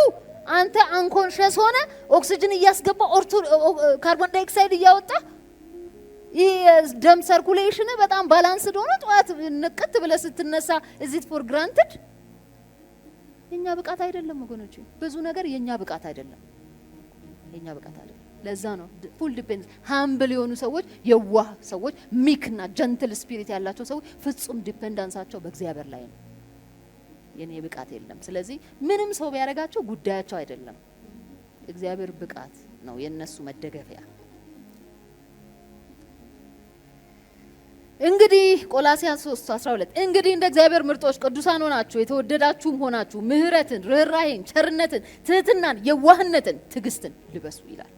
አንተ አንኮንሽስ ሆነ ኦክሲጅን እያስገባ ካርቦን ዳይኦክሳይድ እያወጣ ይሄ ደም ሰርኩሌሽን በጣም ባላንስድ ሆነ ጧት ንቅት ብለ ስትነሳ ኢዚት ፎር ግራንትድ? የኛ ብቃት አይደለም ወገኖቼ። ብዙ ነገር የኛ ብቃት አይደለም። ለዛ ነው ፉል ዲፔንድ ሃምብል የሆኑ ሰዎች፣ የዋህ ሰዎች፣ ሚክና ጀንትል ስፒሪት ያላቸው ሰዎች ፍጹም ዲፔንዳንሳቸው በእግዚአብሔር ላይ ነው። የኔ ብቃት የለም። ስለዚህ ምንም ሰው ቢያረጋቸው ጉዳያቸው አይደለም። እግዚአብሔር ብቃት ነው የነሱ መደገፊያ። እንግዲህ ቆላስይስ 3:12 እንግዲህ እንደ እግዚአብሔር ምርጦች ቅዱሳን ሆናችሁ የተወደዳችሁም ሆናችሁ ምህረትን፣ ርህራሄን፣ ቸርነትን፣ ትህትናን፣ የዋህነትን፣ ትዕግስትን ልበሱ ይላል።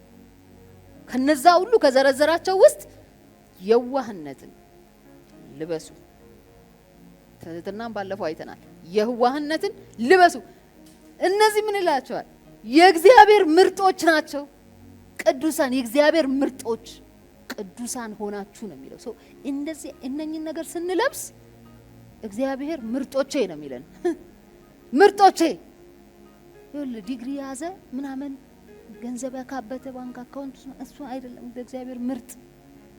ከነዛ ሁሉ ከዘረዘራቸው ውስጥ የዋህነትን ልበሱ። ትህትናን ባለፈው አይተናል። የዋህነትን ልበሱ። እነዚህ ምን ይላቸዋል? የእግዚአብሔር ምርጦች ናቸው። ቅዱሳን፣ የእግዚአብሔር ምርጦች ቅዱሳን ሆናችሁ ነው የሚለው። እንደዚህ እነኚህን ነገር ስንለብስ እግዚአብሔር ምርጦቼ ነው የሚለን። ምርጦቼ ይኸውልህ ዲግሪ ያዘ ምናምን ገንዘብ ያካበተ ባንክ አካውንት እሱ አይደለም ለእግዚአብሔር ምርጥ።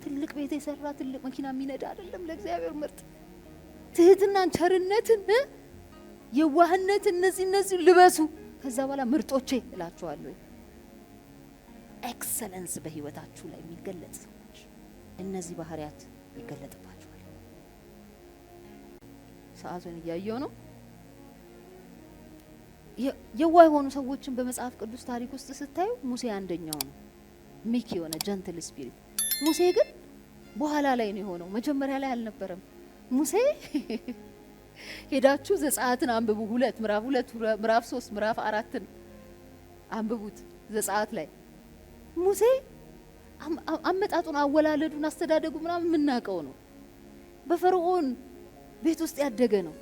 ትልቅ ቤት የሰራ ትልቅ መኪና የሚነዳ አይደለም ለእግዚአብሔር ምርጥ። ትህትናን፣ ቸርነትን፣ የዋህነትን እነዚህ ልበሱ። ከዛ በኋላ ምርጦቼ እላችኋለሁ። ኤክሰለንስ በህይወታችሁ ላይ የሚገለጽ ሰዎች እነዚህ ባህሪያት ይገለጥባቸዋል። ሰዓቱን እያየው ነው። የዋህ የሆኑ ሰዎችን በመጽሐፍ ቅዱስ ታሪክ ውስጥ ስታዩ ሙሴ አንደኛው ነው። ሚክ የሆነ ጀንትል ስፒሪት። ሙሴ ግን በኋላ ላይ ነው የሆነው፣ መጀመሪያ ላይ አልነበረም። ሙሴ ሄዳችሁ ዘጸአትን አንብቡ። ምዕራፍ 2 ምዕራፍ 3 ምዕራፍ 4 አንብቡት። ዘጸአት ላይ ሙሴ አመጣጡን፣ አወላለዱን፣ አስተዳደጉ ምናምን የምናውቀው ነው። በፈርዖን ቤት ውስጥ ያደገ ነው።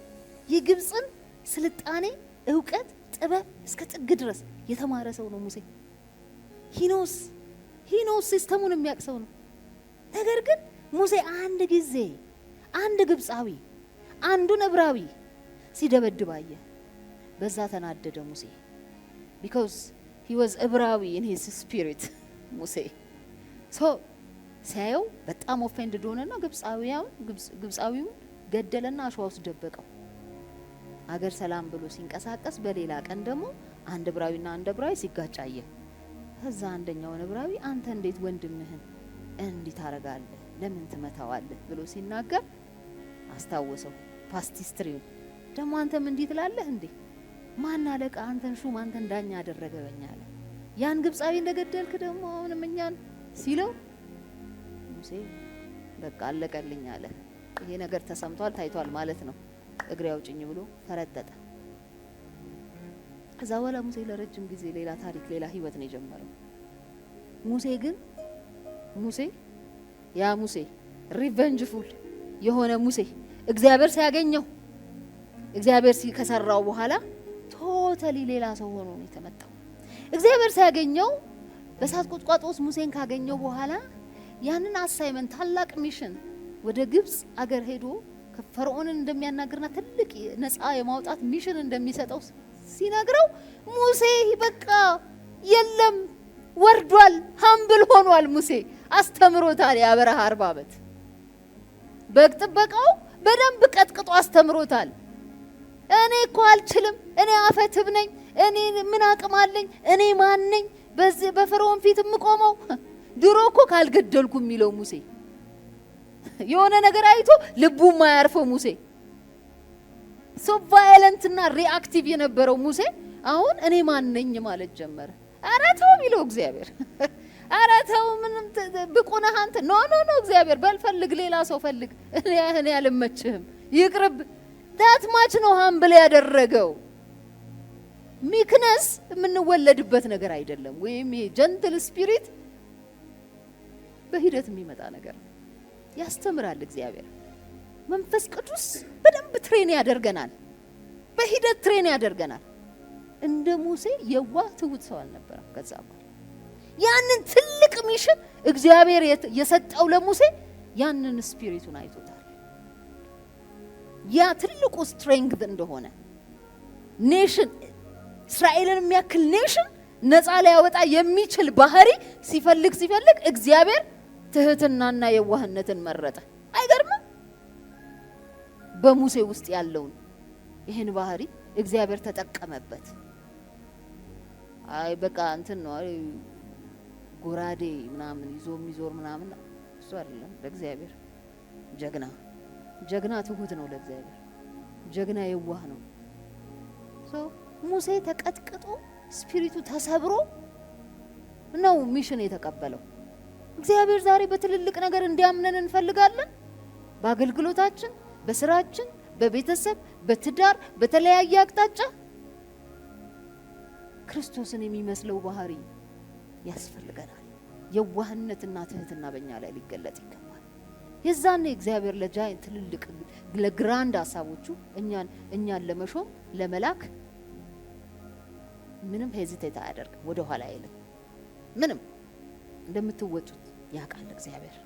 የግብፅን ስልጣኔ፣ እውቀት፣ ጥበብ እስከ ጥግ ድረስ የተማረ ሰው ነው ሙሴ። ሂኖስ ሲስተሙን የሚያቅሰው ነው። ነገር ግን ሙሴ አንድ ጊዜ አንድ ግብፃዊ አንዱን ዕብራዊ ሲደበድብ አየ። በዛ ተናደደ ሙሴ። because he was ዕብራዊ in his spirit ሙሴ ሲያየው በጣም ኦፌንድድ ሆነና ግብፃዊውን ገደለና አሸዋ ውስጥ ደበቀው። አገር ሰላም ብሎ ሲንቀሳቀስ በሌላ ቀን ደግሞ አንድ ዕብራዊና አንድ ዕብራዊ ሲጋጭ አየ። ከዛ አንደኛው ዕብራዊ አንተ እንዴት ወንድምህን እንዲህ ታረጋለህ? ለምን ትመታዋለህ? ብሎ ሲናገር አስታወሰው ፓስት ሂስትሪው። ደግሞ አንተም እንዲህ ትላለህ እንዴ? ማን አለቃ አንተን ሹም አንተን ዳኛ አደረገ በእኛ አለ። ያን ግብፃዊ እንደገደልክ ደግሞ አሁንም እኛን ሲለው ሙሴ በቃ አለቀልኝ አለ። ይሄ ነገር ተሰምቷል ታይቷል ማለት ነው። እግሬ አውጭኝ ብሎ ፈረጠጠ። ከዛ በኋላ ሙሴ ለረጅም ጊዜ ሌላ ታሪክ ሌላ ህይወት ነው የጀመረው። ሙሴ ሪቨንጅፉል የሆነ ሙሴ እግዚአብሔር ሲያገኘው እግዚአብሔር ከሰራው በኋላ ቶታሊ ሌላ ሰው ሆኖ ነው የተመጣው። እግዚአብሔር ሲያገኘው በሳት ቁጥቋጦ ውስጥ ሙሴን ካገኘው በኋላ ያንን አሳይመንት ታላቅ ሚሽን ወደ ግብጽ አገር ሄዶ ከፈርዖንን እንደሚያናግርና ትልቅ ነፃ የማውጣት ሚሽን እንደሚሰጠው ሲነግረው ሙሴ በቃ የለም ወርዷል፣ ሃምብል ሆኗል። ሙሴ አስተምሮታል። ያበረሃ 40 ዓመት በግ ጥበቃው በደንብ ቀጥቅጦ አስተምሮታል። እኔ እኮ አልችልም፣ እኔ አፈትብ ነኝ፣ እኔ ምን አቅም አለኝ፣ እኔ ማን ነኝ በዚህ በፈርዖን ፊት የምቆመው? ድሮ እኮ ካልገደልኩ የሚለው ሙሴ የሆነ ነገር አይቶ ልቡ ማያርፈው ሙሴ ሶ ቫዮለንት እና ሪአክቲቭ የነበረው ሙሴ አሁን እኔ ማን ነኝ ማለት ጀመረ። ኧረ ተው ቢለው እግዚአብሔር ኧረ ተው ምንም ብቁ ነህ አንተ ኖ እግዚአብሔር በልፈልግ ሌላ ሰው ፈልግ እኔ አልመችህም ይቅርብ ታትማች ነው ሃምብል ያደረገው ሚክነስ የምንወለድበት ነገር አይደለም ወይም ይሄ ጀንትል ስፒሪት በሂደት የሚመጣ ነገር ያስተምራል እግዚአብሔር መንፈስ ቅዱስ በደንብ ትሬን ያደርገናል በሂደት ትሬን ያደርገናል እንደ ሙሴ የዋህ ትሁት ሰው አልነበረም ከዛ በኋላ ያንን ትልቅ ሚሽን እግዚአብሔር የሰጠው ለሙሴ ያንን ስፒሪቱን አይቶታል ያ ትልቁ ስትሬንግዝ እንደሆነ ኔሽን እስራኤልን የሚያክል ኔሽን ነፃ ሊያወጣ የሚችል ባህሪ ሲፈልግ እግዚአብሔር ትህትናና የዋህነትን መረጠ አይገርምም በሙሴ ውስጥ ያለውን ይሄን ባህሪ እግዚአብሔር ተጠቀመበት አይ በቃ እንትን ነው ጎራዴ ምናምን ይዞ የሚዞር ምናምን እሱ አይደለም ለእግዚአብሔር ጀግና ትሁት ነው ለእግዚአብሔር ጀግና የዋህ ነው ሙሴ ተቀጥቅጦ ስፒሪቱ ተሰብሮ ነው ሚሽን የተቀበለው እግዚአብሔር ዛሬ በትልልቅ ነገር እንዲያምነን እንፈልጋለን በአገልግሎታችን በስራችን በቤተሰብ በትዳር በተለያየ አቅጣጫ ክርስቶስን የሚመስለው ባህሪ ያስፈልገናል የዋህነትና ትህትና በእኛ ላይ ሊገለጥ ይገባል የዛኔ እግዚአብሔር ለጃይንት ትልልቅ ለግራንድ ሐሳቦቹ እኛን ለመሾም ለመላክ ምንም ሄዚቴት አያደርግ ወደ ኋላ አይልም ምንም እንደምትወጡት ያውቃል እግዚአብሔር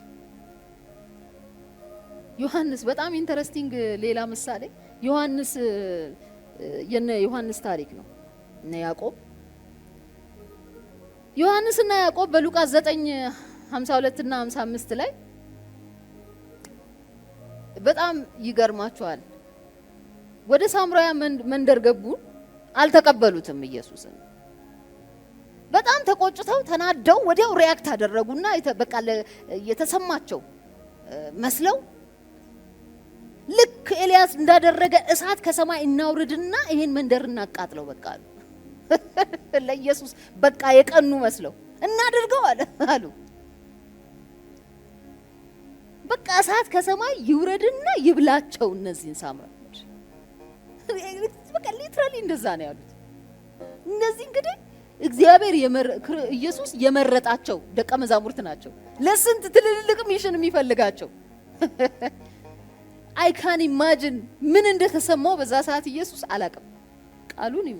ዮሐንስ በጣም ኢንተረስቲንግ ሌላ ምሳሌ ዮሐንስ ታሪክ ነው እነ ያዕቆብ ዮሐንስና ያዕቆብ በሉቃስ 9:52 እና 55 ላይ በጣም ይገርማቸዋል ወደ ሳምራያ መንደር ገቡ አልተቀበሉትም ኢየሱስን በጣም ተቆጭተው ተናደው ወዲያው ሪአክት አደረጉና በቃ የተሰማቸው መስለው ልክ ኤልያስ እንዳደረገ እሳት ከሰማይ እናውርድና ይሄን መንደር እናቃጥለው በቃ ለኢየሱስ በቃ የቀኑ መስለው እናድርገው አሉ በቃ እሳት ከሰማይ ይውረድና ይብላቸው እነዚህን ሳምራዮች በቃ ሊትራሊ እንደዛ ነው ያሉት እነዚህ እንግዲህ እግዚአብሔር ኢየሱስ የመረጣቸው ደቀ መዛሙርት ናቸው ለስንት ትልልቅ ሚሽን የሚፈልጋቸው አይ ካን ኢማጂን ምን እንደተሰማው በዛ ሰዓት ኢየሱስ አላቀም ቃሉን ይሁ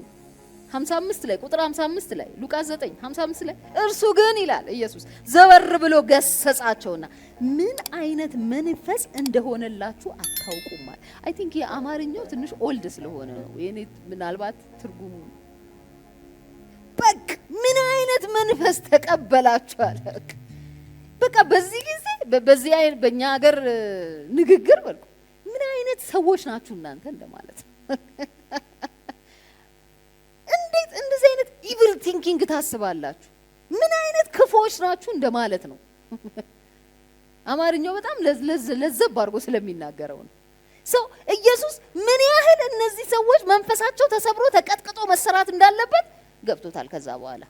55 ላይ ቁጥር 55 ላይ ሉቃስ 9:55 ላይ እርሱ ግን ይላል ኢየሱስ ዘወር ብሎ ገሰጻቸውና ምን አይነት መንፈስ እንደሆነላችሁ አታውቁማል አይ ቲንክ የአማርኛው ትንሽ ኦልድ ስለሆነ ነው የኔ ምናልባት ትርጉሙ በቃ ምን አይነት መንፈስ ተቀበላችኋል በቃ በዚህ ጊዜ በዚህ አይነት በእኛ ሀገር ንግግር በልኩ ምን አይነት ሰዎች ናችሁ እናንተ እንደማለት እንዴት እንደዚህ አይነት ኢቪል ቲንኪንግ ታስባላችሁ ምን አይነት ክፉዎች ናችሁ እንደማለት ነው አማርኛው በጣም ለዘብ አድርጎ ስለሚናገረው ነው ኢየሱስ ምን ያህል እነዚህ ሰዎች መንፈሳቸው ተሰብሮ ተቀጥቅጦ መሰራት እንዳለበት ገብቶታል ከዛ በኋላ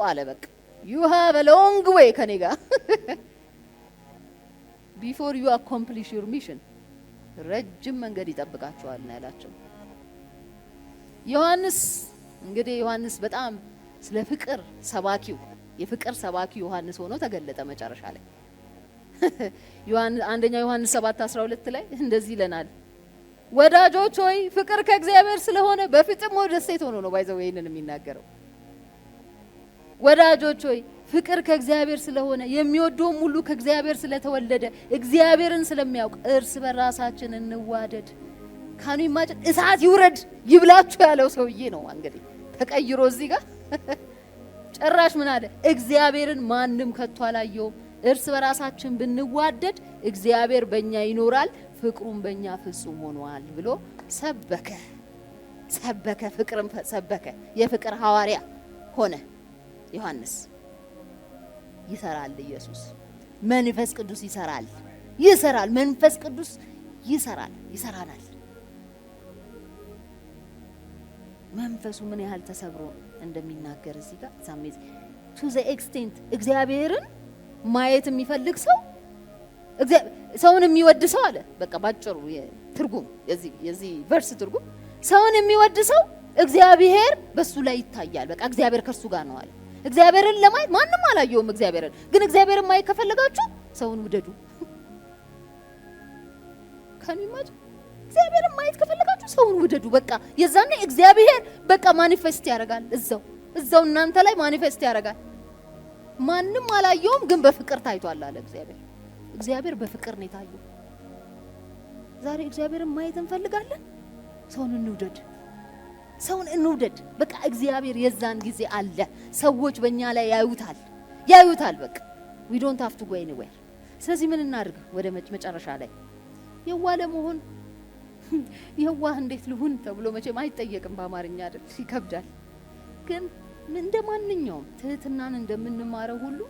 አለ በቃ you have a long way ከኔ ጋር before you accomplish your mission ረጅም መንገድ ይጠብቃችኋል ነው ያላቸው ዮሐንስ በጣም ስለ ፍቅር ሰባኪው የፍቅር ሰባኪው ዮሐንስ ሆኖ ተገለጠ መጨረሻ ላይ አንደኛ ዮሐንስ 7:12 ላይ እንደዚህ ይለናል ወዳጆች ሆይ ፍቅር ከእግዚአብሔር ስለሆነ በፍጥሞ ደስታ ሆኖ ነው ባይዘው ይሄንን የሚናገረው ወዳጆች ሆይ ፍቅር ከእግዚአብሔር ስለሆነ የሚወደውም ሁሉ ከእግዚአብሔር ስለተወለደ እግዚአብሔርን ስለሚያውቅ እርስ በራሳችን እንዋደድ ካኑ ኢማጂን እሳት ይውረድ ይብላችሁ ያለው ሰውዬ ነው እንግዲህ ተቀይሮ እዚህ ጋር ጭራሽ ምን አለ እግዚአብሔርን ማንም ከቶ አላየው እርስ በራሳችን ብንዋደድ እግዚአብሔር በእኛ ይኖራል ፍቅሩን በእኛ ፍጹም ሆኗል ብሎ ሰበከ ፍቅርን ሰበከ የፍቅር ሐዋርያ ሆነ ዮሐንስ ይሰራል ኢየሱስ መንፈስ ቅዱስ ይሰራል መንፈስ ቅዱስ ይሰራናል መንፈሱ ምን ያህል ተሰብሮ እንደሚናገር እዚህ ጋር ሳሜዝ to the extent እግዚአብሔርን ማየት የሚፈልግ ሰው ሰውን የሚወድ ሰው አለ። በቃ ባጭሩ ትርጉም የዚህ ቨርስ ትርጉም ሰውን የሚወድ ሰው እግዚአብሔር በሱ ላይ ይታያል። በቃ እግዚአብሔር ከሱ ጋር ነው አለ። እግዚአብሔርን ለማየት ማንንም አላየውም እግዚአብሔርን፣ ግን እግዚአብሔርን ማየት ከፈለጋችሁ ሰውን ውደዱ። ከኒማጅ እግዚአብሔርን ማየት ከፈለጋችሁ ሰውን ውደዱ። በቃ የዛኔ እግዚአብሔር በቃ ማኒፌስት ያደርጋል። እዛው እናንተ ላይ ማኒፌስት ያደርጋል። ማንንም አላየውም፣ ግን በፍቅር ታይቷል አለ እግዚአብሔር። እግዚአብሔር በፍቅር ነው የታየው። ዛሬ እግዚአብሔርን ማየት እንፈልጋለን። ሰውን እንውደድ። በቃ እግዚአብሔር የዛን ጊዜ አለ። ሰዎች በእኛ ላይ ያዩታል። በቃ we don't have to go anywhere። ስለዚህ ምን እናድርግ? ወደ መጨረሻ ላይ የዋህ ለመሆን የዋህ እንዴት ልሁን ተብሎ መቼም አይጠየቅም በአማርኛ አይደል? ይከብዳል። ግን እንደ ማንኛውም ትህትናን እንደምንማረው ሁሉ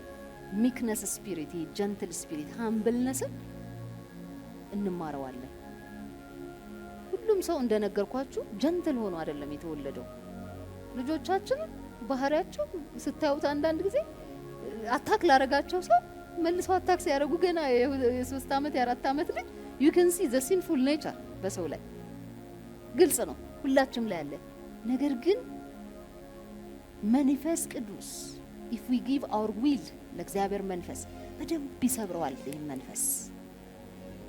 ሚክነስ ስፒሪት፣ ጀንትል ስፒሪት፣ ሃምብልነስ እንማረዋለን። ሁሉም ሰው እንደነገርኳችሁ ጀንትል ሆኖ አይደለም የተወለደው። ልጆቻችን ባህሪያቸው ስታዩት አንዳንድ ጊዜ አታክ ላረጋቸው ሰው መልሰው አታክ ሲያደርጉ ገና የ3 ዓመት የ4 ዓመት ልጅ you can see the sinful nature በሰው ላይ ግልጽ ነው፣ ሁላችንም ላይ አለ። ነገር ግን መንፈስ ቅዱስ if we give our will ለእግዚአብሔር መንፈስ በደንብ ይሰብረዋል። ይህ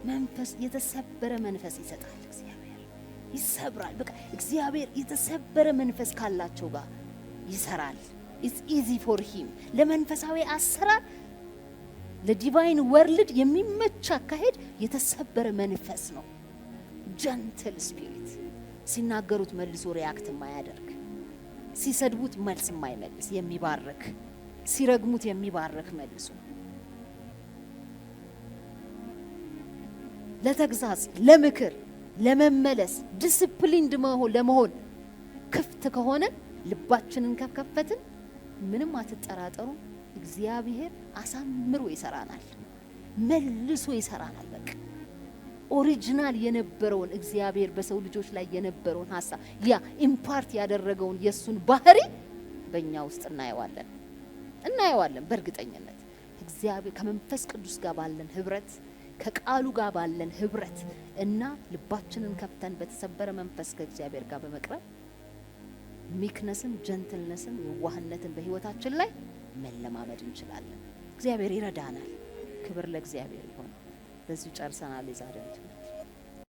መንፈስ የተሰበረ መንፈስ ይሰጣል። እግዚአብሔር ይሰብራል። በቃ እግዚአብሔር የተሰበረ መንፈስ ካላቸው ጋር ይሰራል። it's easy for him። ለመንፈሳዊ አሰራር ለዲቫይን ወርልድ የሚመች አካሄድ የተሰበረ መንፈስ ነው። ጀንትል ስፒሪት፣ ሲናገሩት መልሶ ሪያክት የማያደርግ፣ ሲሰድቡት መልስ የማይመልስ የሚባርክ፣ ሲረግሙት የሚባርክ መልሶ ለተግዛዝ፣ ለምክር፣ ለመመለስ ዲሲፕሊንድ ለመሆን ክፍት ከሆነ ልባችንን ከከፈትን ምንም አትጠራጠሩ፣ እግዚአብሔር አሳምሮ ይሰራናል፣ መልሶ ይሰራናል። በቃ ኦሪጂናል የነበረውን እግዚአብሔር በሰው ልጆች ላይ የነበረውን ሐሳብ ያ ኢምፓርት ያደረገውን የሱን ባህሪ በእኛ ውስጥ እናየዋለን በእርግጠኝነት። እግዚአብሔር ከመንፈስ ቅዱስ ጋር ባለን ህብረት፣ ከቃሉ ጋር ባለን ህብረት እና ልባችንን ከፍተን በተሰበረ መንፈስ ከእግዚአብሔር ጋር በመቅረብ ሚክነስን፣ ጀንትልነስን፣ የዋህነትን በህይወታችን ላይ መለማመድ እንችላለን። እግዚአብሔር ይረዳናል። ክብር ለእግዚአብሔር ይሁን። በዚህ ጨርሰናል የዛሬው